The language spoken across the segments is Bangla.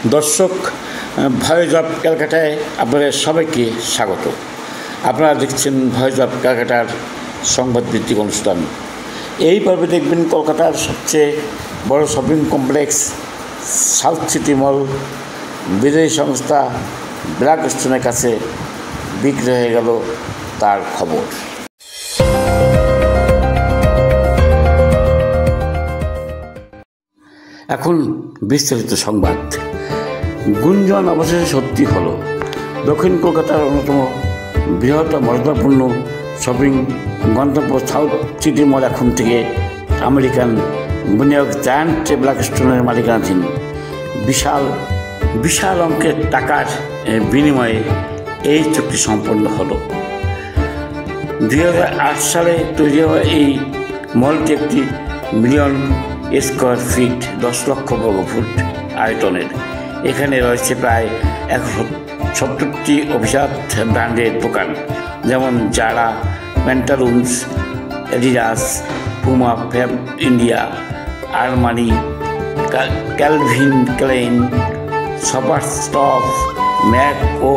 দর্শক, ভয়েস অফ ক্যালকাটায় আপনাদের সবাইকে স্বাগত। আপনারা দেখছেন ভয়েস অফ ক্যালকাটার সংবাদভিত্তিক অনুষ্ঠান। এই পর্বে দেখবেন কলকাতার সবচেয়ে বড় শপিং কমপ্লেক্স সাউথ সিটি মল বিদেশি সংস্থা ব্ল্যাকস্টোনের কাছে বিক্রি হয়ে গেল তার খবর। এখন বিস্তারিত সংবাদ। গুঞ্জন অবশেষে সত্যি হলো। দক্ষিণ কলকাতার অন্যতম বৃহৎ মর্যাদাপূর্ণ শপিং গন্তব্য সাউথ সিটি মল এখন থেকে আমেরিকান বিনিয়োগ জায়ান্ট ব্ল্যাকস্টোনের মালিকানাধীন। বিশাল অঙ্কের টাকার বিনিময়ে এই চুক্তি সম্পন্ন হলো। 2008 সালে তৈরি হওয়া এই মলটি 1 মিলিয়ন স্কোয়ার ফিট 10 লক্ষ বর্গফুট আয়তনের। এখানে রয়েছে প্রায় 170টি অভিজাত ব্র্যান্ডের দোকান, যেমন Zara, Pantaloons, Adidas, Puma, Fabindia, Armani, Calvin Klein, Shoppers Stop, MAC ও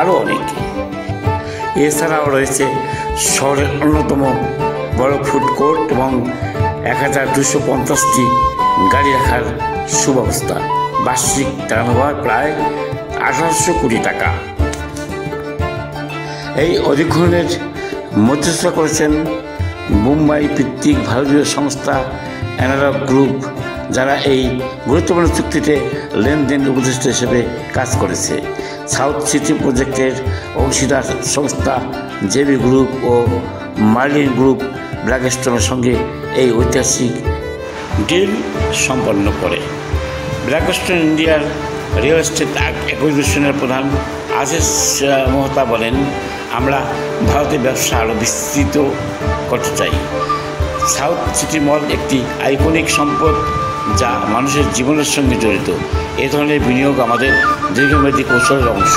আরও অনেকে। এছাড়াও রয়েছে শহরের অন্যতম বড় ফুড কোর্ট এবং 1250টি গাড়ি রাখার সুব্যবস্থা। বার্ষিক টার্নওভার প্রায় 1800 কোটি টাকা। এই অধিগ্রহণের মধ্যস্থতা করেছেন মুম্বাই ভিত্তিক ভারতীয় সংস্থা অ্যানালগ গ্রুপ, যারা এই গুরুত্বপূর্ণ চুক্তিতে লেনদেন উপদেষ্টা হিসেবে কাজ করেছে। সাউথ সিটি প্রজেক্টের অংশীদার সংস্থা জেবি গ্রুপ ও মার্লিন গ্রুপ ব্ল্যাকস্টোনের সঙ্গে এই ঐতিহাসিক ডিল সম্পন্ন করে। ব্ল্যাকস্টোন ইন্ডিয়ার রিয়েল এস্টেট অ্যাকুইজিশনের প্রধান আশিস মোহতা বলেন, আমরা ভারতের ব্যবসা আরও বিস্তৃত করতে চাই। সাউথ সিটি মল একটি আইকনিক সম্পদ যা মানুষের জীবনের সঙ্গে জড়িত। এ ধরনের বিনিয়োগ আমাদের দীর্ঘমেয়াদী কৌশলের অংশ।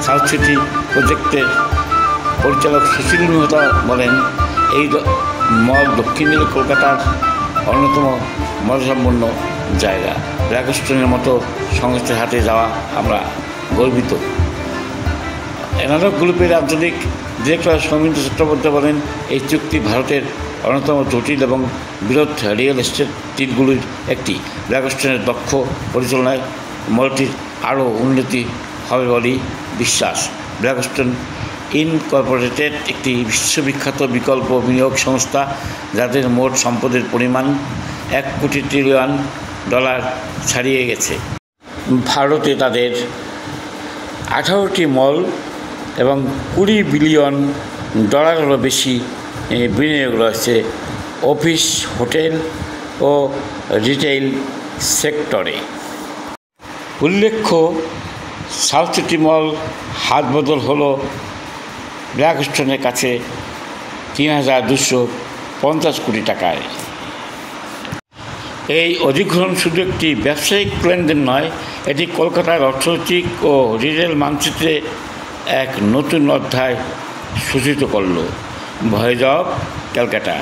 সাউথ সিটি প্রজেক্টের পরিচালক সুশীল মেহতা বলেন, এই মল দক্ষিণ কলকাতার অন্যতম মর্যাদাপূর্ণ জায়গা। ব্ল্যাকস্টোনের মতো সংস্থার হাতে যাওয়া আমরা গর্বিত। অ্যানালগ গ্রুপের আঞ্চলিক ডিরেক্টর সৌমিত্র চট্টোপাধ্যায় বলেন, এই চুক্তি ভারতের অন্যতম জটিল এবং বৃহৎ রিয়েল এস্টেট ডিলগুলির একটি। ব্ল্যাকস্টোনের দক্ষ পরিচালনায় মলটির আরও উন্নতি হবে বলেই বিশ্বাস। ব্ল্যাকস্টোন ইনকর্পোরেটেড একটি বিশ্ববিখ্যাত বিকল্প বিনিয়োগ সংস্থা, যাদের মোট সম্পদের পরিমাণ $1 ট্রিলিয়ন ছাড়িয়ে গেছে। ভারতে তাদের 18টি মল এবং $20 বিলিয়ন বেশি বিনিয়োগ রয়েছে অফিস, হোটেল ও রিটেইল সেক্টরে। উল্লেখ্য, সাউথ সিটি মল হাত বদল হলো ব্ল্যাকস্টোনের কাছে 3250 কোটি টাকায়। এই অধিগ্রহণ শুধু একটি ব্যবসায়িক লেনদেন নয়, এটি কলকাতার অর্থনৈতিক ও রিটেল মানচিত্রে এক নতুন অধ্যায় সূচিত করল। Voice of Calcutta.